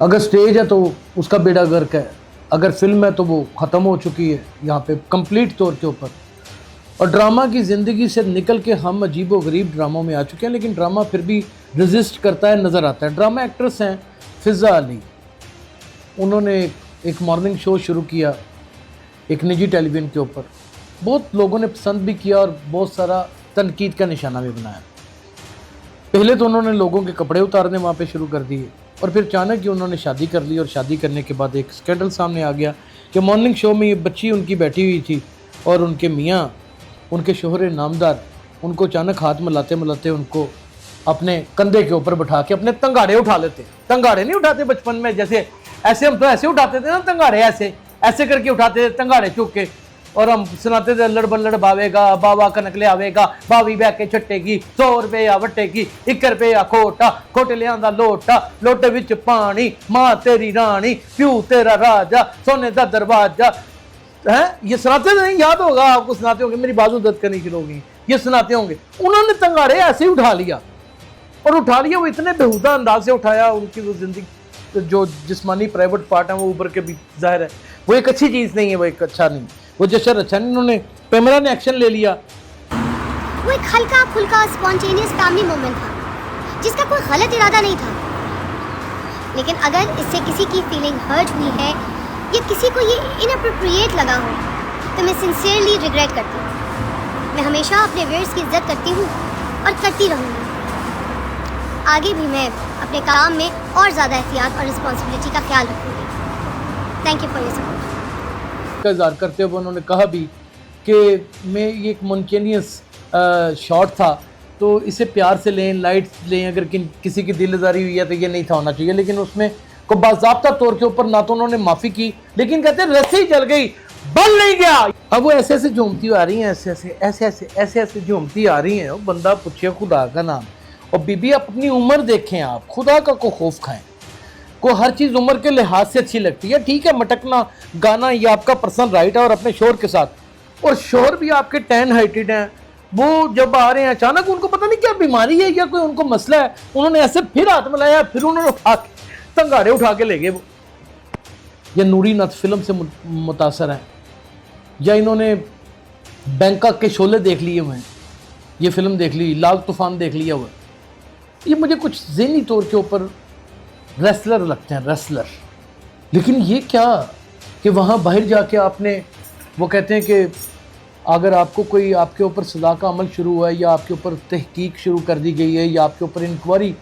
अगर स्टेज है तो उसका बेड़ा गर्क है, अगर फिल्म है तो वो ख़त्म हो चुकी है यहाँ पे कंप्लीट तौर के ऊपर। और ड्रामा की ज़िंदगी से निकल के हम अजीबो गरीब ड्रामों में आ चुके हैं, लेकिन ड्रामा फिर भी रेजिस्ट करता है, नज़र आता है। ड्रामा एक्ट्रेस हैं फ़िज़ा अली, उन्होंने एक मॉर्निंग शो शुरू किया एक निजी टेलीविज़न के ऊपर, बहुत लोगों ने पसंद भी किया और बहुत सारा तनकीद का निशाना भी बनाया। पहले तो उन्होंने लोगों के कपड़े उतारने वहाँ पे शुरू कर दिए और फिर अचानक ही उन्होंने शादी कर ली, और शादी करने के बाद एक स्कैंडल सामने आ गया कि मॉर्निंग शो में ये बच्ची उनकी बैठी हुई थी और उनके मियाँ, उनके शोहर नामदार, उनको अचानक हाथ मिलाते मिलाते उनको अपने कंधे के ऊपर बैठा के अपने तंगाड़े उठा लेते। तंगाड़े नहीं उठाते बचपन में, जैसे ऐसे हम तो ऐसे उठाते थे ना तंगाड़े, ऐसे ऐसे करके उठाते थे तंगाड़े चुक के, और हम सुनाते थे अल्लड़ बल्लड़ बावेगा, बाबा कनकले आवेगा, बावी बह के छट्टेगी, 100 रुपया वट्टेगी, 1 रुपया खोटा, खोटे ले आंदा लोटा, लोटे विच पानी, माँ तेरी रानी, प्यू तेरा राजा, सोने दा दरवाजा। हैं ये सुनाते थे, नहीं याद होगा आपको, सुनाते होंगे, मेरी बाजू दर्द करनी शुरू होगी, ये सुनाते होंगे। उन्होंने तंगाड़े ऐसे ही उठा लिया, और उठा लिया वो इतने बेहुदा अंदाज से उठाया, उनकी वो जिंदगी जो जिस्मानी प्राइवेट पार्ट है वो ऊपर के भी जाहिर है वो एक अच्छी चीज़ नहीं है, वो एक अच्छा नहीं, वो जशर अच्छा नहीं। उन्होंने कैमरा ने एक्शन ले लिया। वो एक हल्का फुल्का स्पॉन्टेनियस फैमिली मोमेंट था जिसका कोई गलत इरादा नहीं था, लेकिन अगर इससे किसी की फीलिंग हर्ट हुई है या किसी को ये इनअप्रोप्रिएट लगा हो तो मैं सिंसियरली रिग्रेट करती हूँ। मैं हमेशा अपने वर्ड्स की इज्जत करती हूँ और करती रहूँगी। आगे भी मैं अपने काम में और ज़्यादा एहतियात और रिस्पॉन्सिबिलिटी का ख्याल रखूँगी। Thank you for your support का इज़हार करते हुए उन्होंने कहा भी कि मैं ये एक मोनकेनियस शॉट था, तो इसे प्यार से लें, लाइट लें, अगर किसी की दिलदारी हुई है तो ये नहीं था होना चाहिए। लेकिन उसमें को बाज़ाब्ता तौर के ऊपर ना तो उन्होंने माफ़ी की, लेकिन कहते हैं रस्सी जल गई, बल नहीं गया। अब वो ऐसे ऐसे झूमती आ रही हैं, ऐसे ऐसे झूमती आ रही हैं। वो बंदा पूछे खुदा का नाम, और बीबी आप अपनी उम्र देखें, आप खुदा का को खौफ खाएं। को हर चीज़ उम्र के लिहाज से अच्छी लगती है, ठीक है, मटकना गाना ये आपका पर्सनल राइट है, और अपने शोहर के साथ, और शोहर भी आपके 10 हाइटेड हैं, वो जब आ रहे हैं अचानक उनको पता नहीं क्या बीमारी है या कोई उनको मसला है, उन्होंने ऐसे फिर हाथ मिलाया, फिर उन्होंने उठा के तंगाड़े उठा के ले गए। वो ये नूरी नथ फिल्म से मुतासर हैं, या इन्होंने बैंकॉक के शोले देख लिए हुए हैं, ये फिल्म देख ली, लाल तूफान देख लिया हुआ। ये मुझे कुछ ज़हनी तौर के ऊपर रेसलर लगते हैं, रेसलर। लेकिन ये क्या कि वहाँ बाहर जाके आपने, वो कहते हैं कि अगर आपको कोई आपके ऊपर सज़ा का अमल शुरू हुआ है, या आपके ऊपर तहकीक शुरू कर दी गई है, या आपके ऊपर इंक्वायरी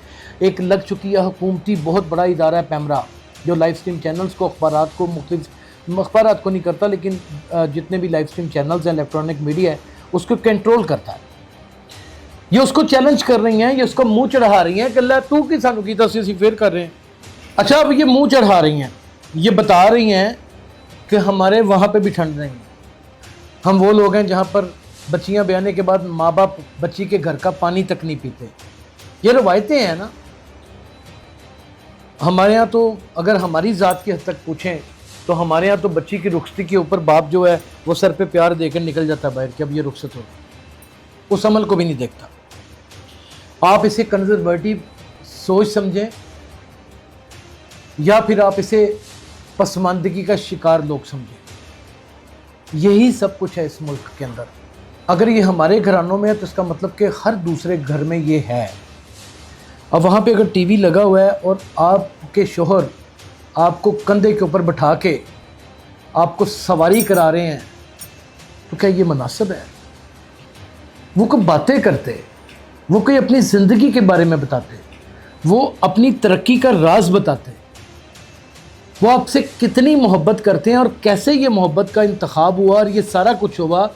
एक लग चुकी है, हुकूमती बहुत बड़ा इदारा है पैमरा, जो लाइव स्ट्रीम चैनल्स को, अखबारात को, मुख्तलिफ अखबारात को नहीं करता, लेकिन जितने भी लाइव स्ट्रीम चैनल्स हैं, इलेक्ट्रॉनिक मीडिया है, उसको कंट्रोल करता है। ये उसको चैलेंज कर रही हैं, ये उसको मुँह चढ़ा रही हैं कि अल्लाह तू की सानू की तसी फेर कर रहे हैं। अच्छा, अब ये मुँह चढ़ा रही हैं, ये बता रही हैं कि हमारे वहाँ पे भी ठंड नहीं है। हम वो लोग हैं जहाँ पर बच्चियाँ ब्याने के बाद माँ बाप बच्ची के घर का पानी तक नहीं पीते। ये रवायतें हैं ना। हमारे यहाँ तो अगर हमारी ज़ात की हद तक पूछें तो हमारे यहाँ तो बच्ची की रुखसती के ऊपर बाप जो है वो सर पे प्यार देकर निकल जाता है बाहर कि अब ये रुखसत हो, उस अमल को भी नहीं देखता। आप इसे कंजर्वेटिव सोच समझें या फिर आप इसे पसमानदगी का शिकार लोग समझें, यही सब कुछ है इस मुल्क के अंदर। अगर ये हमारे घरानों में है तो इसका मतलब कि हर दूसरे घर में ये है। अब वहाँ पे अगर टीवी लगा हुआ है और आपके शोहर आपको कंधे के ऊपर बैठा के आपको सवारी करा रहे हैं, तो क्या ये मुनासिब है? वो कोई बातें करते, वो कोई अपनी ज़िंदगी के बारे में बताते, वो अपनी तरक्की का राज बताते, वो आपसे कितनी मोहब्बत करते हैं और कैसे ये मोहब्बत का इंतखाब हुआ और ये सारा कुछ हुआ,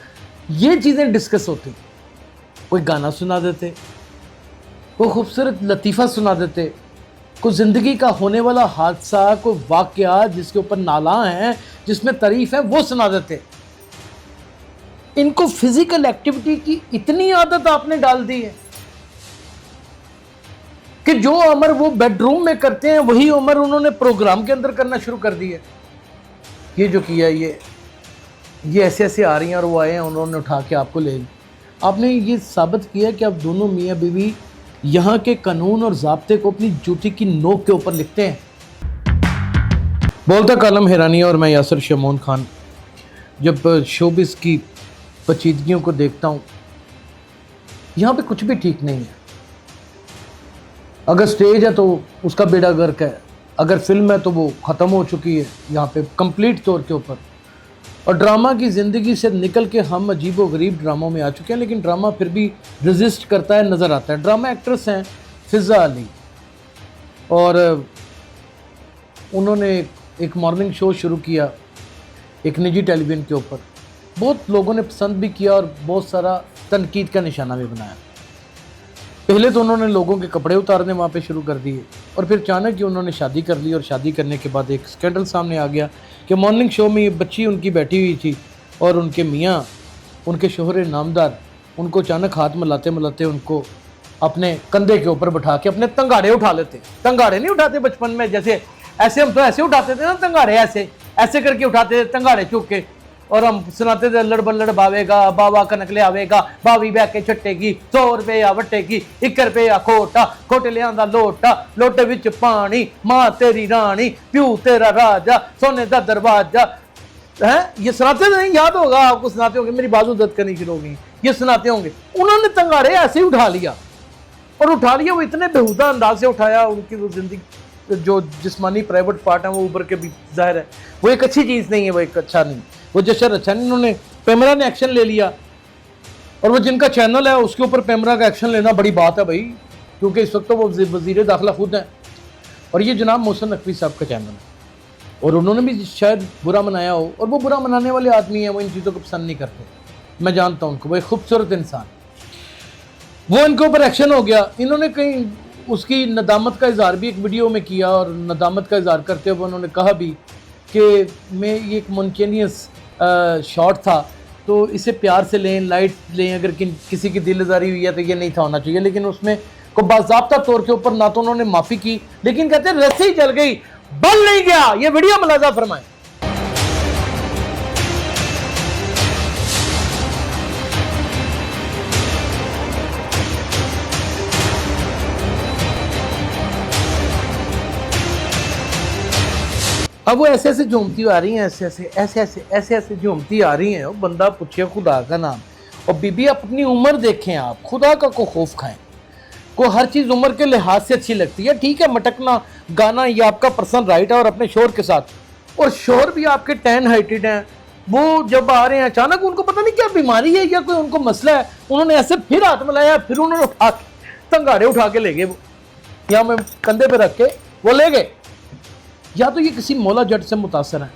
ये चीज़ें डिस्कस होती। कोई गाना सुना देते, कोई खूबसूरत लतीफ़ा सुना देते, कोई ज़िंदगी का होने वाला हादसा, कोई वाक़या जिसके ऊपर नाला हैं, जिसमें तारीफ़ है, वो सुना देते। इनको फिज़िकल एक्टिविटी की इतनी आदत आपने डाल दी है कि जो अमर वो बेडरूम में करते हैं वही अमर उन्होंने प्रोग्राम के अंदर करना शुरू कर दिया। ये जो किया, ये ऐसे ऐसे आ रही हैं और वो आए हैं, उन्होंने उठा के आपको ले, आपने ये साबित किया कि आप दोनों मियाँ बीवी यहाँ के कानून और ज़ाब्ते को अपनी जूती की नोक के ऊपर लिखते हैं। बोलता कालम हैरानिया और मैं यासर शमोन खान। जब शोबिस की पेचीदगियों को देखता हूँ, यहाँ पे कुछ भी ठीक नहीं है। अगर स्टेज है तो उसका बेड़ा गर्क है, अगर फिल्म है तो वो ख़त्म हो चुकी है यहाँ पे कंप्लीट तौर के ऊपर। और ड्रामा की ज़िंदगी से निकल के हम अजीब व गरीब ड्रामों में आ चुके हैं, लेकिन ड्रामा फिर भी रेजिस्ट करता है, नज़र आता है। ड्रामा एक्ट्रेस हैं फिज़ा अली, और उन्होंने एक मॉर्निंग शो शुरू किया एक निजी टेलीविज़न के ऊपर। बहुत लोगों ने पसंद भी किया और बहुत सारा तनकीद का निशाना भी बनाया। पहले तो उन्होंने लोगों के कपड़े उतारने वहाँ पे शुरू कर दिए, और फिर अचानक ही उन्होंने शादी कर ली। और शादी करने के बाद एक स्कैंडल सामने आ गया कि मॉर्निंग शो में ये बच्ची उनकी बैठी हुई थी और उनके मियाँ, उनके शोहर नामदार, उनको अचानक हाथ मिलाते मिलाते उनको अपने कंधे के ऊपर बैठा के अपने तंगाड़े उठा लेते। तंगाड़े नहीं उठाते बचपन में, जैसे ऐसे हम तो ऐसे उठाते थे ना तंगाड़े, ऐसे ऐसे करके उठाते थे तंगाड़े चुक के, और हम सुनाते थे लड़ बल्लड़ बावेगा बाबा कनक ले आवेगा, बावी बह के छट्टेगी 100 रुपया वट्टेगी 1 रुपया खोटा, खोटे ले आंदा लोटा, लोटे विच पानी, माँ तेरी रानी, प्यू तेरा राजा, सोने दा दरवाजा। हैं ये सुनाते थे, याद होगा आपको, सुनाते होंगे, मेरी बाजू दर्द करनी शुरू हो गई, ये सुनाते होंगे। उन्होंने तंगाड़े ऐसे ही उठा लिया, और उठा लिया वो इतने बेहुदा अंदाज से उठाया, उनकी वो जिंदगी जो जिस्मानी प्राइवेट पार्ट है वो ऊपर के भी जाहिर है वो एक अच्छी चीज़ नहीं है, वो एक अच्छा नहीं, वो जशर अच्छा नहीं। उन्होंने पैमरा ने एक्शन ले लिया, और वो जिनका चैनल है उसके ऊपर पैमरा का एक्शन लेना बड़ी बात है भाई, क्योंकि इस वक्त तो वो वज़ीर दाखिला खुद हैं, और ये जनाब मोहसिन नकवी साहब का चैनल है, और उन्होंने भी शायद बुरा मनाया हो, और वो बुरा मनाने वाले आदमी हैं, वो इन चीज़ों को पसंद नहीं करते, मैं जानता हूँ उनको, वो एक खूबसूरत इंसान। वो इनके ऊपर एक्शन हो गया, इन्होंने कहीं उसकी नदामत का इजहार भी एक वीडियो में किया, और नदामत का इजहार करते हुए उन्होंने कहा भी कि मैं ये एक मोनचेनियस शॉट था, तो इसे प्यार से लें, लाइट लें, अगर किसी की दिल आज़ारी हुई है तो ये नहीं था होना चाहिए। लेकिन उसमें को बाज़ाब्ता तौर के ऊपर ना तो उन्होंने माफ़ी की, लेकिन कहते हैं रस्सी जल गई, बल नहीं गया। ये वीडियो मुलाजा फरमाएं। अब वो ऐसे ऐसे झूमती आ रही हैं, ऐसे ऐसे झूमती आ रही हैं। वो बंदा पूछे खुदा का नाम, और बीबी आप अपनी उम्र देखें, आप खुदा का को खौफ खाएं। को हर चीज़ उम्र के लिहाज से अच्छी लगती है, ठीक है, मटकना गाना ये आपका पर्सनल राइट है, और अपने शोहर के साथ, और शोहर भी आपके 10 हाइटेड हैं, वो जब आ रहे हैं अचानक उनको पता नहीं क्या बीमारी है या कोई उनको मसला है, उन्होंने ऐसे फिर हाथ मिलाया, फिर उन्होंने उठा के तंगाड़े उठा के ले गए, वो यहाँ में कंधे पे रख के वो ले गए। या तो ये किसी मौला जट से मुतासर हैं,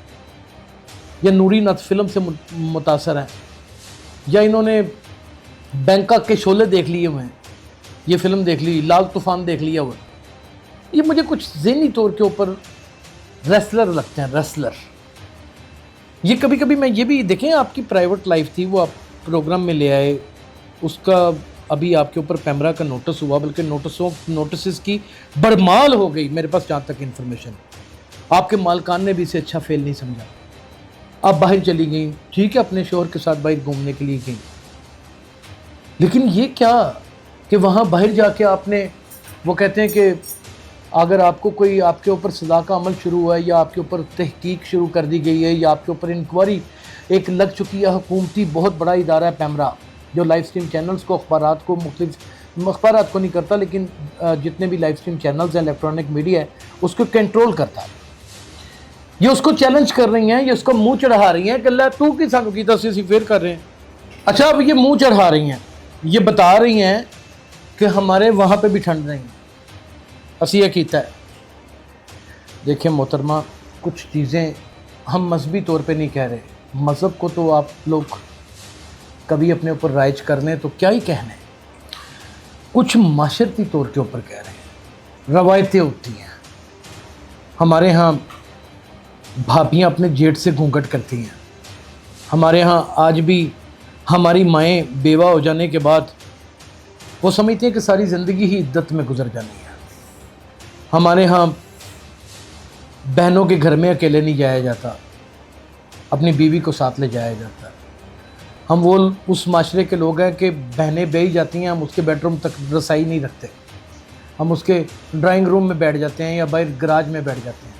या नूरी नथ फिल्म से मुतासर हैं, या इन्होंने बैंकॉक के शोले देख लिए हुए हैं, ये फिल्म देख ली, लाल तूफान देख लिया हुआ। ये मुझे कुछ ज़हनी तौर के ऊपर रेसलर लगते हैं, रेसलर। ये कभी कभी मैं ये भी देखें, आपकी प्राइवेट लाइफ थी, वो आप प्रोग्राम में ले आए, उसका अभी आपके ऊपर पैमरा का नोटिस हुआ, बल्कि नोटिस की बड़माल हो गई मेरे पास जहाँ तक इन्फॉर्मेशन। आपके मालकान ने भी इसे अच्छा फेल नहीं समझा, आप बाहर चली गई, ठीक है, अपने शोहर के साथ बाहर घूमने के लिए गई, लेकिन ये क्या कि वहाँ बाहर जाके आपने, वो कहते हैं कि अगर आपको कोई आपके ऊपर सज़ा का अमल शुरू हुआ है, या आपके ऊपर तहकीक शुरू कर दी गई है, या आपके ऊपर इंक्वायरी एक लग चुकी है, हुकूमती बहुत बड़ा इदारा है पैमरा, जो लाइव स्ट्रीम चैनल्स को, अखबारात को, मुख्तलिफ अखबारात को नहीं करता, लेकिन जितने भी लाइव स्ट्रीम चैनल्स हैं, इलेक्ट्रॉनिक मीडिया है, उसको कंट्रोल करता है। ये उसको चैलेंज कर रही हैं, ये उसको मुंह चढ़ा रही हैं कि अल्लाह तू की सानू कीता सी फिर कर रहे हैं। अच्छा, अब ये मुंह चढ़ा रही हैं, ये बता रही हैं कि हमारे वहाँ पे भी ठंड नहीं, असी ये कीता है। देखिए मोहतरमा, कुछ चीज़ें हम मजहबी तौर पे नहीं कह रहे, मज़हब को तो आप लोग कभी अपने ऊपर राइज करने तो क्या ही कहने, कुछ माशरती तौर के ऊपर कह रहे हैं। रवायतें होती हैं, हमारे यहाँ भाभियाँ अपने जेठ से घूंघट करती हैं, हमारे यहाँ आज भी हमारी माएँ बेवा हो जाने के बाद वो समझती हैं कि सारी ज़िंदगी ही इद्दत में गुजर जानी है। हमारे यहाँ बहनों के घर में अकेले नहीं जाया जाता, अपनी बीवी को साथ ले जाया जाता है। हम वो उस माशरे के लोग हैं कि बहनें बेही जाती हैं, हम उसके बेडरूम तक रसाई नहीं रखते, हम उसके ड्राइंग रूम में बैठ जाते हैं या बाहर गराज में बैठ जाते हैं।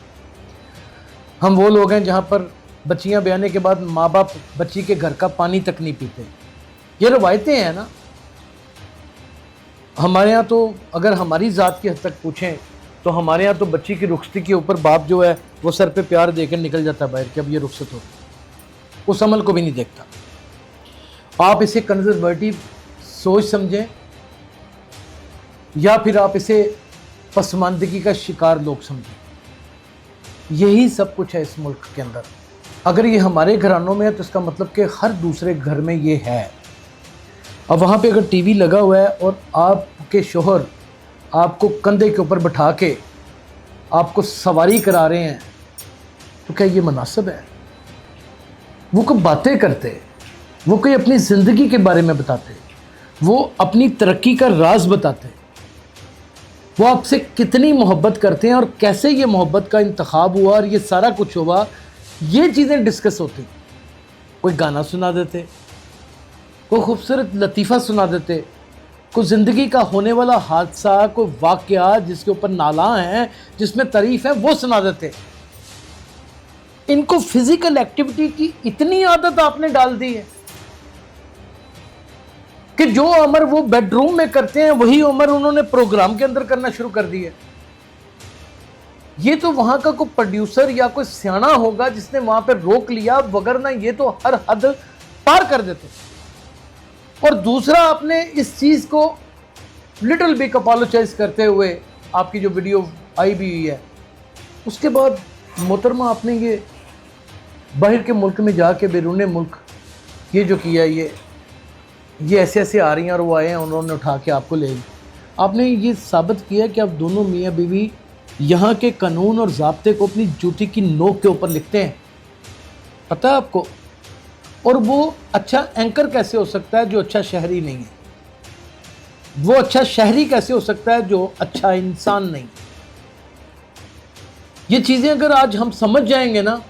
हम वो लोग हैं जहाँ पर बच्चियाँ ब्याने के बाद माँ बाप बच्ची के घर का पानी तक नहीं पीते। ये रवायतें हैं ना। हमारे यहाँ तो अगर हमारी ज़ात की हद तक पूछें तो हमारे यहाँ तो बच्ची की रुखसती के ऊपर बाप जो है वो सर पे प्यार देकर निकल जाता है बाहर कि अब ये रुखसत हो, उस अमल को भी नहीं देखता। आप इसे कंजर्वेटिव सोच समझें या फिर आप इसे पसमानदगी का शिकार लोग समझें, यही सब कुछ है इस मुल्क के अंदर। अगर ये हमारे घरानों में है तो इसका मतलब कि हर दूसरे घर में ये है। अब वहाँ पे अगर टीवी लगा हुआ है और आपके शोहर आपको कंधे के ऊपर बिठा के आपको सवारी करा रहे हैं तो क्या ये मुनासिब है? वो कोई बातें करते, वो कोई अपनी ज़िंदगी के बारे में बताते, वो अपनी तरक्की का राज बताते, वो आपसे कितनी मोहब्बत करते हैं और कैसे ये मोहब्बत का इंतखाब हुआ और ये सारा कुछ हुआ, ये चीज़ें डिस्कस होती। कोई गाना सुना देते, कोई खूबसूरत लतीफ़ा सुना देते, कोई ज़िंदगी का होने वाला हादसा, कोई वाक़या जिसके ऊपर नाला हैं, जिसमें तारीफ़ है, वो सुना देते। इनको फिज़िकल एक्टिविटी की इतनी आदत आपने डाल दी है कि जो अमर वो बेडरूम में करते हैं वही उम्र उन्होंने प्रोग्राम के अंदर करना शुरू कर दी है। ये तो वहां का कोई प्रोड्यूसर या कोई सियाना होगा जिसने वहां पर रोक लिया, वगरना ये तो हर हद पार कर देते। और दूसरा, आपने इस चीज को लिटिल बिग अपोलोजाइज करते हुए आपकी जो वीडियो आई भी हुई है, उसके बाद मोहतरमा आपने ये बाहर के मुल्क में जाके बैरून मुल्क ये जो किया, ये ऐसे ऐसे आ रही हैं और वो आए हैं, उन्होंने उठा के आपको ले ली। आपने ये साबित किया कि आप दोनों मियाँ बीवी यहाँ के कानून और ज़ाब्ते को अपनी जूती की नोक के ऊपर लिखते हैं, पता है आपको। और वो अच्छा एंकर कैसे हो सकता है जो अच्छा शहरी नहीं है? वो अच्छा शहरी कैसे हो सकता है जो अच्छा इंसान नहीं? ये चीज़ें अगर आज हम समझ जाएंगे ना,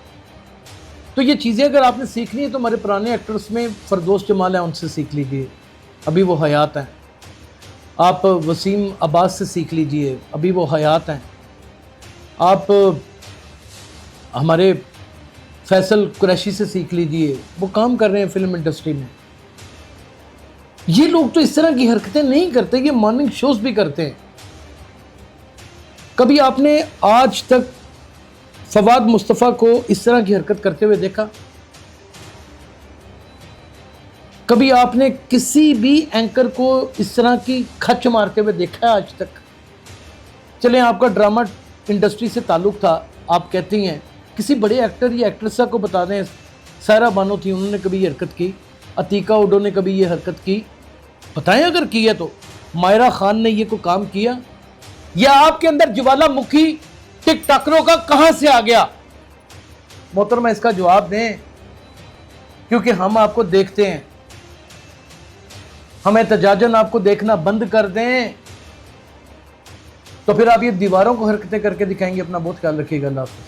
तो ये चीज़ें अगर आपने सीखनी है तो हमारे पुराने एक्टर्स में फरदौस जमाल है, उनसे सीख लीजिए, अभी वो हयात हैं। आप वसीम अब्बास से सीख लीजिए, अभी वो हयात हैं। आप हमारे फैसल कुरैशी से सीख लीजिए, वो काम कर रहे हैं फिल्म इंडस्ट्री में। ये लोग तो इस तरह की हरकतें नहीं करते, ये मॉर्निंग शोज भी करते हैं। कभी आपने आज तक फवाद मुस्तफ़ा को इस तरह की हरकत करते हुए देखा? कभी आपने किसी भी एंकर को इस तरह की खच मारते हुए देखा है आज तक? चलें, आपका ड्रामा इंडस्ट्री से ताल्लुक़ था, आप कहती हैं, किसी बड़े एक्टर या एक्ट्रेसा को बता दें, सायरा बानो थी, उन्होंने कभी ये हरकत की? अतीका उडो ने कभी ये हरकत की? बताएं अगर की है तो। मायरा खान ने ये को काम किया? या आपके अंदर ज्वालामुखी टिकटॉकरों का कहां से आ गया? मोहतरमा इसका जवाब दें, क्योंकि हम आपको देखते हैं। हमें तजाजन आपको देखना बंद कर दें तो फिर आप ये दीवारों को हरकतें करके दिखाएंगे। अपना बहुत ख्याल रखिएगा। अल्लाह हाफ़िज़।